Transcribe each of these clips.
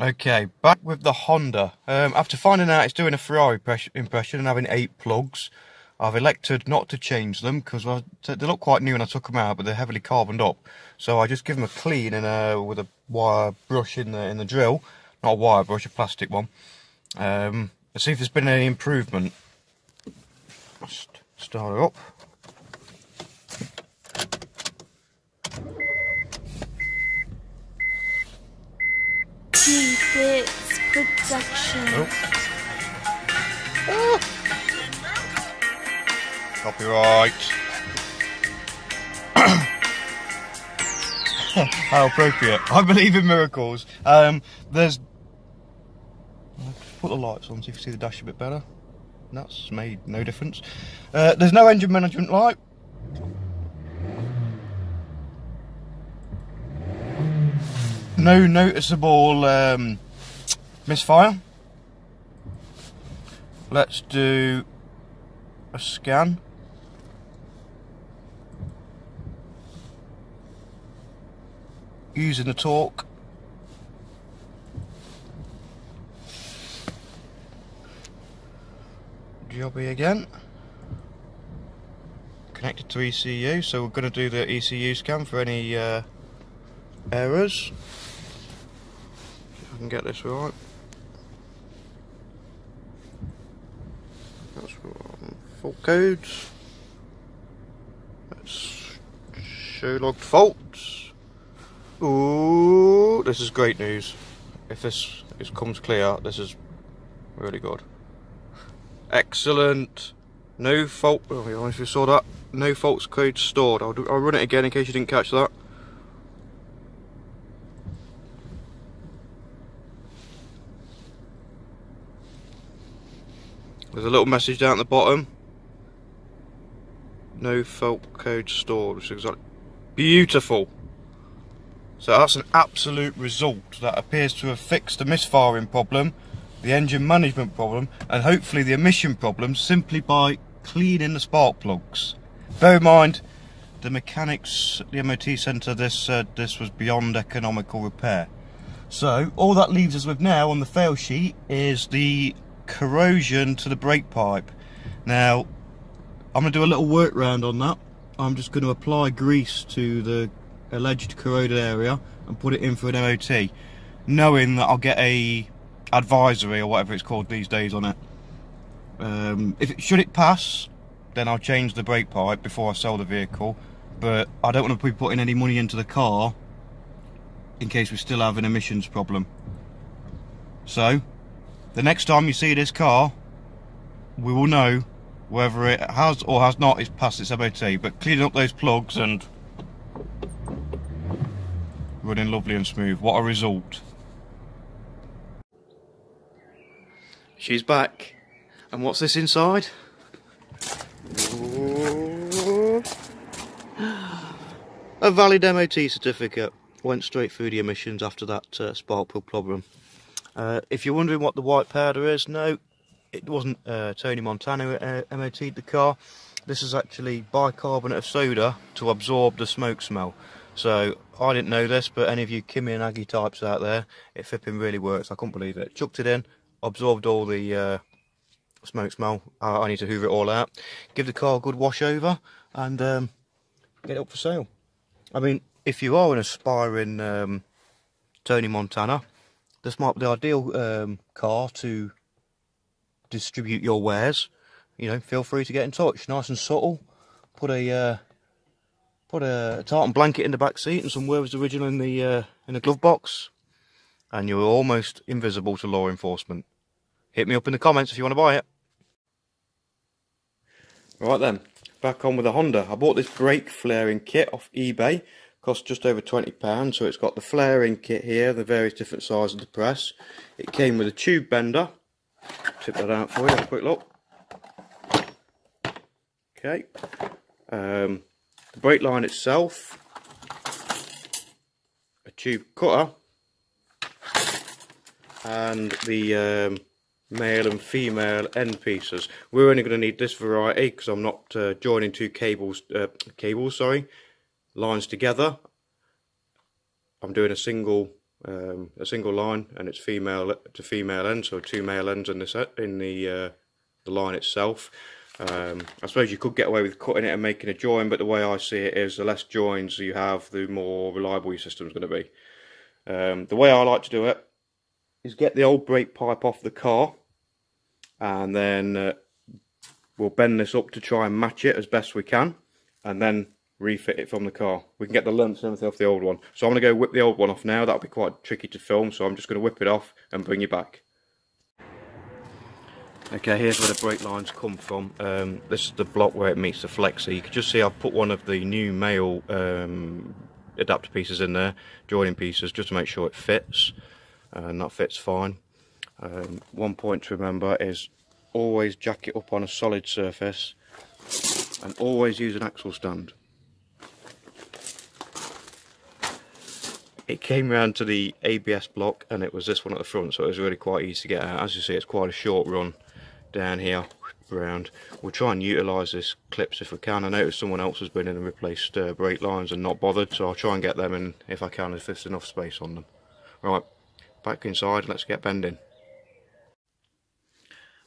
Okay, back with the Honda. After finding out it's doing a Ferrari impression and having 8 plugs, I've elected not to change them because they look quite new when I took them out, but they're heavily carboned up. So I just give them a clean and with a wire brush in the drill, not a wire brush, a plastic one. Let's see if there's been any improvement. Just start it up. Bits production. Oh. Ah. Copyright. How appropriate. I believe in miracles. There's... I'll put the lights on so you can see the dash a bit better. That's made no difference. There's no engine management light. No noticeable misfire. Let's do a scan. Using the torque. Jobby again. Connected to ECU, so we're going to do the ECU scan for any errors. If I can get this right. That's wrong. Fault codes. Let's show logged faults. Ooh, this is great news. If this comes clear, this is really good. Excellent. No fault. Oh, I honestly saw that. No faults code stored. I'll run it again in case you didn't catch that. There's a little message down at the bottom. No fault code stored, which is exactly beautiful. So that's an absolute result that appears to have fixed the misfiring problem, the engine management problem, and hopefully the emission problem simply by cleaning the spark plugs. Bear in mind, the mechanics at the MOT centre, this said this was beyond economical repair. So all that leaves us with now on the fail sheet is the corrosion to the brake pipe. Now I'm going to do a little workaround on that. I'm just going to apply grease to the alleged corroded area and put it in for an MOT, knowing that I'll get a advisory or whatever it's called these days on it. Should it pass, then I'll change the brake pipe before I sell the vehicle, but I don't want to be putting any money into the car in case we still have an emissions problem. So the next time you see this car, we will know whether it has or has not passed its MOT. But cleaning up those plugs and running lovely and smooth. What a result. She's back. And what's this inside? Ooh. A valid MOT certificate. Went straight through the emissions after that spark plug problem. If you're wondering what the white powder is, no, it wasn't Tony Montana who MOT'd the car. This is actually bicarbonate of soda to absorb the smoke smell. So I didn't know this, but any of you Kimmy and Aggie types out there, it flipping really works. I couldn't believe it. Chucked it in, absorbed all the smoke smell. I need to hoover it all out, give the car a good wash over, and get it up for sale. I mean, if you are an aspiring Tony Montana, this might be the ideal car to distribute your wares. You know, feel free to get in touch. Nice and subtle. Put a tartan blanket in the back seat and some Werther's Original in the glove box, and you're almost invisible to law enforcement. Hit me up in the comments if you want to buy it. Right then, back on with the Honda. I bought this brake flaring kit off eBay. Cost just over £20, so it's got the flaring kit here, the various different sizes of the press. It came with a tube bender. Tip that out for you, have a quick look. Okay. The brake line itself, a tube cutter, and the male and female end pieces. We're only going to need this variety because I'm not joining two lines together. I'm doing a single a single line, and it's female to female end, so 2 male ends in the line itself. I suppose you could get away with cutting it and making a join, but the way I see it is the less joins you have, the more reliable your system's going to be. The way I like to do it is get the old brake pipe off the car, and then we'll bend this up to try and match it as best we can, and then refit it from the car. We can get the lengths and everything off the old one. So I'm going to go whip the old one off now. That'll be quite tricky to film, so I'm just going to whip it off and bring you back. Okay, here's where the brake lines come from. This is the block where it meets the flexi. You can just see I've put one of the new male adapter pieces in there, joining pieces, just to make sure it fits, and that fits fine. One point to remember is always jack it up on a solid surface, and always use an axle stand. It came round to the ABS block, and it was this one at the front, so it was really quite easy to get out. As you see, it's quite a short run down here round. We'll try and utilise this clips if we can. I noticed someone else has been in and replaced brake lines and not bothered, so I'll try and get them in if I can, if there's enough space on them. Right, back inside, let's get bending.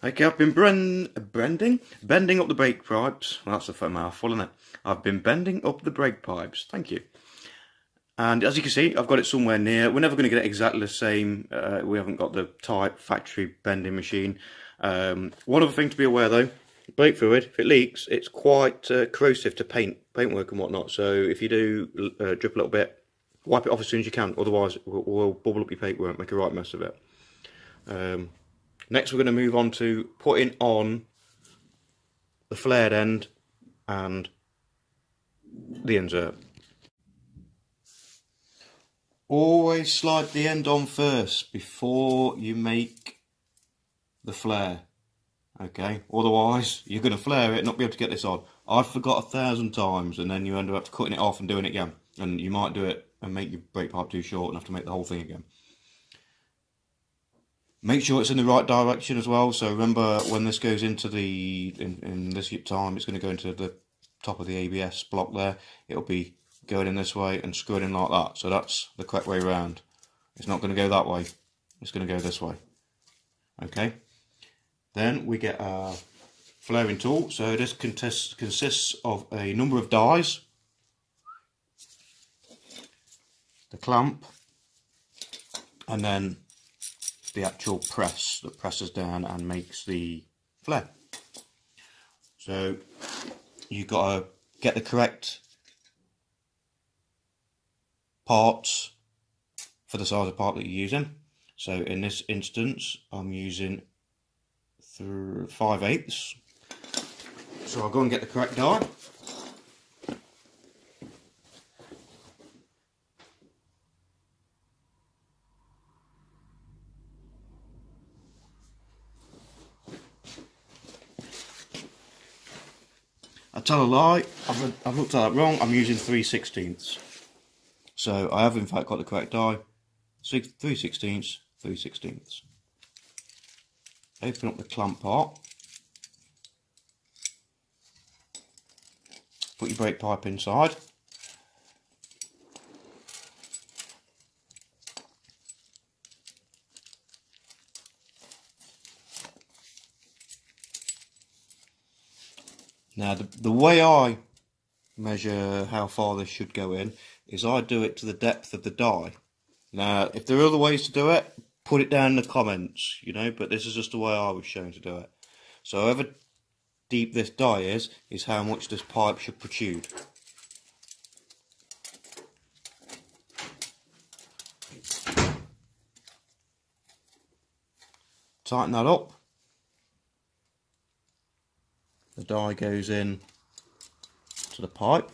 Okay, I've been bending up the brake pipes. Well, that's a mouthful, isn't it? I've been bending up the brake pipes, thank you. And as you can see, I've got it somewhere near. We're never going to get it exactly the same. We haven't got the type factory bending machine. One other thing to be aware though, brake fluid, if it leaks, it's quite corrosive to paintwork and whatnot. So if you do drip a little bit, wipe it off as soon as you can. Otherwise, it will bubble up your paintwork, make a right mess of it. Next, we're going to move on to putting on the flared end and the insert. Always slide the end on first before you make the flare. Okay, otherwise you're going to flare it and not be able to get this on. I've forgot 1,000 times, and then you end up cutting it off and doing it again. And you might do it and make your brake pipe too short and have to make the whole thing again. Make sure it's in the right direction as well. So remember, when this goes into in this time, it's going to go into the top of the ABS block there. It'll be going in this way and screwing in like that. So that's the correct way around. It's not going to go that way. It's going to go this way. Okay. Then we get our flaring tool. So this consists of a number of dies, the clamp, and then the actual press that presses down and makes the flare. So you've got to get the correct parts for the size of part that you're using. So in this instance, I'm using 5/8. So I'll go and get the correct die. I tell a lie, I've looked at that wrong. I'm using 3/16. So I have in fact got the correct die. 3/16, 3/16. Open up the clamp part. Put your brake pipe inside. Now the way I measure how far this should go in is I do it to the depth of the die. Now if there are other ways to do it, put it down in the comments, you know, but this is just the way I was shown to do it. So however deep this die is how much this pipe should protrude. Tighten that up. The die goes in to the pipe.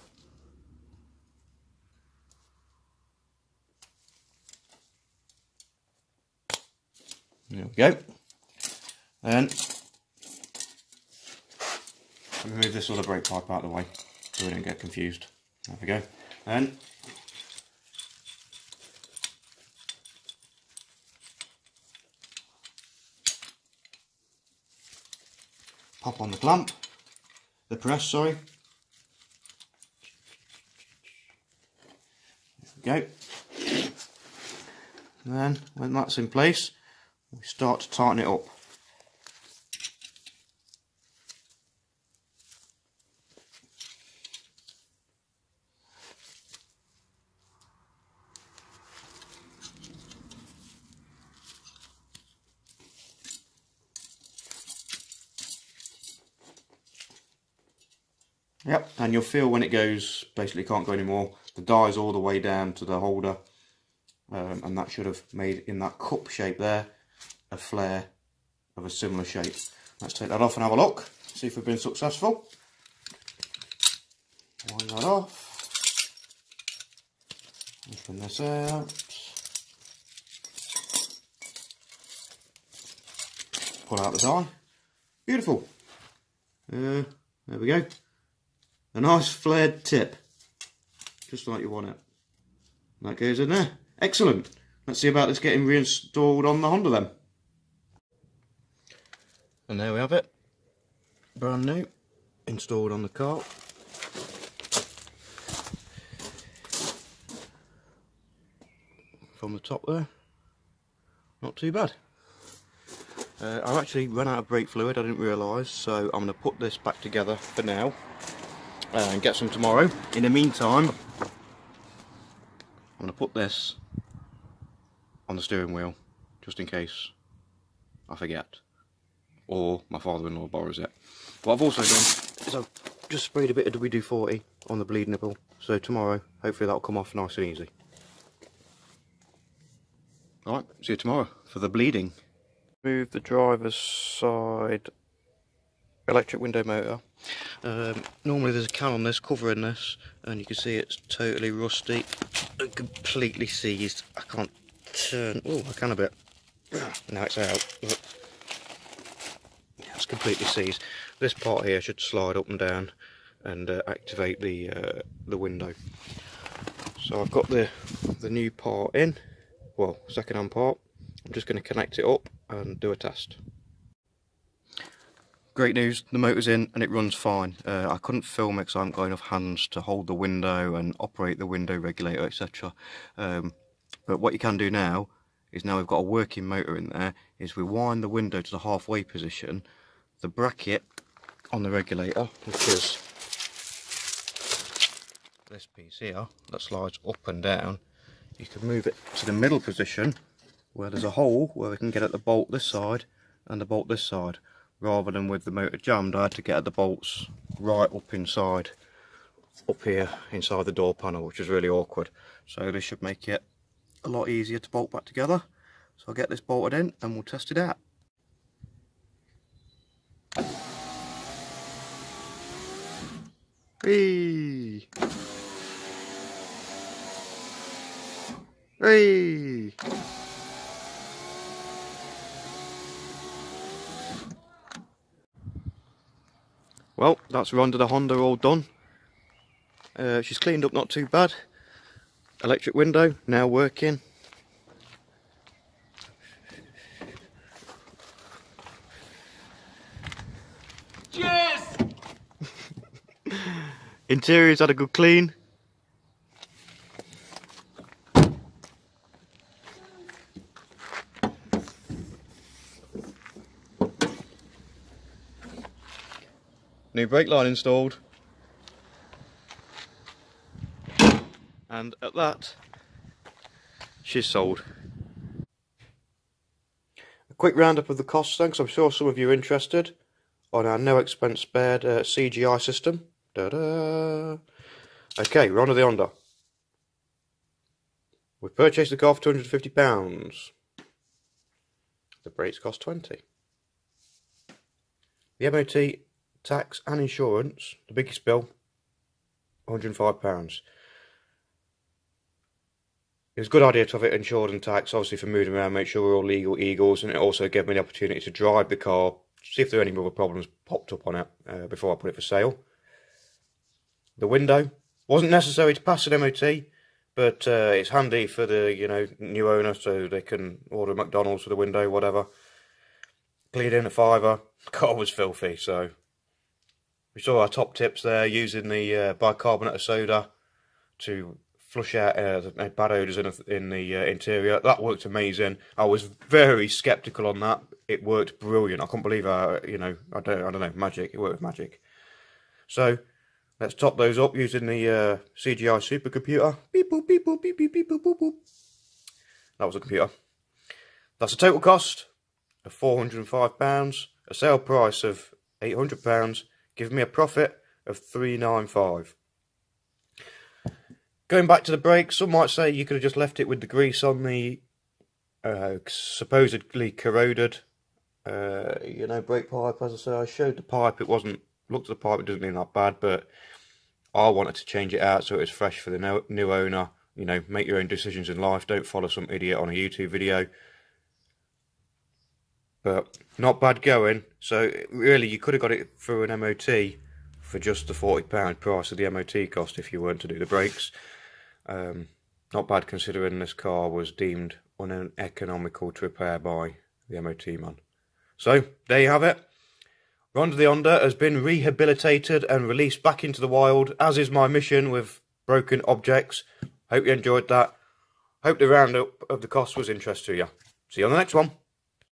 There we go. And remove this other brake pipe out of the way so we don't get confused. There we go. And pop on the clamp, the press, sorry. There we go. And then when that's in place, we start to tighten it up. Yep, and you'll feel when it goes, basically can't go anymore, the die's all the way down to the holder, and that should have made, in that cup shape there, a flare of a similar shape. Let's take that off and have a look, see if we've been successful. Wind that off, open this out, pull out the die, beautiful, there we go. A nice flared tip, just like you want it. That goes in there. Excellent. Let's see about this getting reinstalled on the Honda then. And there we have it. Brand new. Installed on the car. From the top there. Not too bad. I've actually run out of brake fluid, I didn't realise, so I'm going to put this back together for now. And get some tomorrow. In the meantime, I'm going to put this on the steering wheel just in case I forget or my father-in-law borrows it. What I've also done is I've just sprayed a bit of WD-40 on the bleed nipple, so tomorrow hopefully that'll come off nice and easy. Alright, see you tomorrow for the bleeding. Move the driver's side electric window motor. Normally there's a can on this covering this, and you can see it's totally rusty and completely seized. I can't turn, oh I can a bit, now it's out. It's completely seized. This part here should slide up and down and activate the window. So I've got the new part in, well second hand part. I'm just going to connect it up and do a test. Great news, the motor's in and it runs fine. I couldn't film it because I haven't got enough hands to hold the window and operate the window regulator, etc. But what you can do now is, now we've got a working motor in there, is we wind the window to the halfway position. The bracket on the regulator, which is this piece here that slides up and down, you can move it to the middle position where there's a hole where we can get at the bolt this side and the bolt this side. Rather than with the motor jammed, I had to get at the bolts right up inside, up here inside the door panel, which is really awkward. So this should make it a lot easier to bolt back together. So I'll get this bolted in and we'll test it out. Whee! Whee! Well, that's Ronda the Honda all done. She's cleaned up not too bad. Electric window now working. Yes! Interior's had a good clean. New brake line installed, and at that she's sold. A quick roundup of the costs then, because I'm sure some of you are interested, on our no expense spared CGI system. Okay, Ronda the Honda. We've purchased the car for £250. The brakes cost £20. The MOT, tax and insurance, the biggest bill, £105. It was a good idea to have it insured and taxed, obviously for moving around, make sure we're all legal eagles, and it also gave me the opportunity to drive the car, see if there are any other problems popped up on it before I put it for sale. The window wasn't necessary to pass an MOT, but it's handy for the new owner, so they can order McDonald's for the window, whatever. Cleaned in a £5. Car was filthy, so we saw our top tips there, using the bicarbonate of soda to flush out bad odours in the interior. That worked amazing. I was very sceptical on that. It worked brilliant. I couldn't believe how, you know, I don't know, magic. It worked with magic. So let's top those up using the CGI supercomputer. Beep boop beep boop beep beep beep boop boop boop. That was a computer. That's a total cost of £405. A sale price of £800, giving me a profit of £395. Going back to the brakes, some might say you could have just left it with the grease on the supposedly corroded, you know, brake pipe. As I say, I showed the pipe. It wasn't, looked at the pipe, it doesn't mean that bad, but I wanted to change it out so it was fresh for the new owner. You know, make your own decisions in life. Don't follow some idiot on a YouTube video. But not bad going. So really, you could have got it through an MOT for just the £40 price of the MOT cost if you weren't to do the brakes. Not bad considering this car was deemed uneconomical to repair by the MOT man. So there you have it. Ronda the Honda has been rehabilitated and released back into the wild, as is my mission with broken objects. Hope you enjoyed that. Hope the roundup of the cost was interest to you. See you on the next one.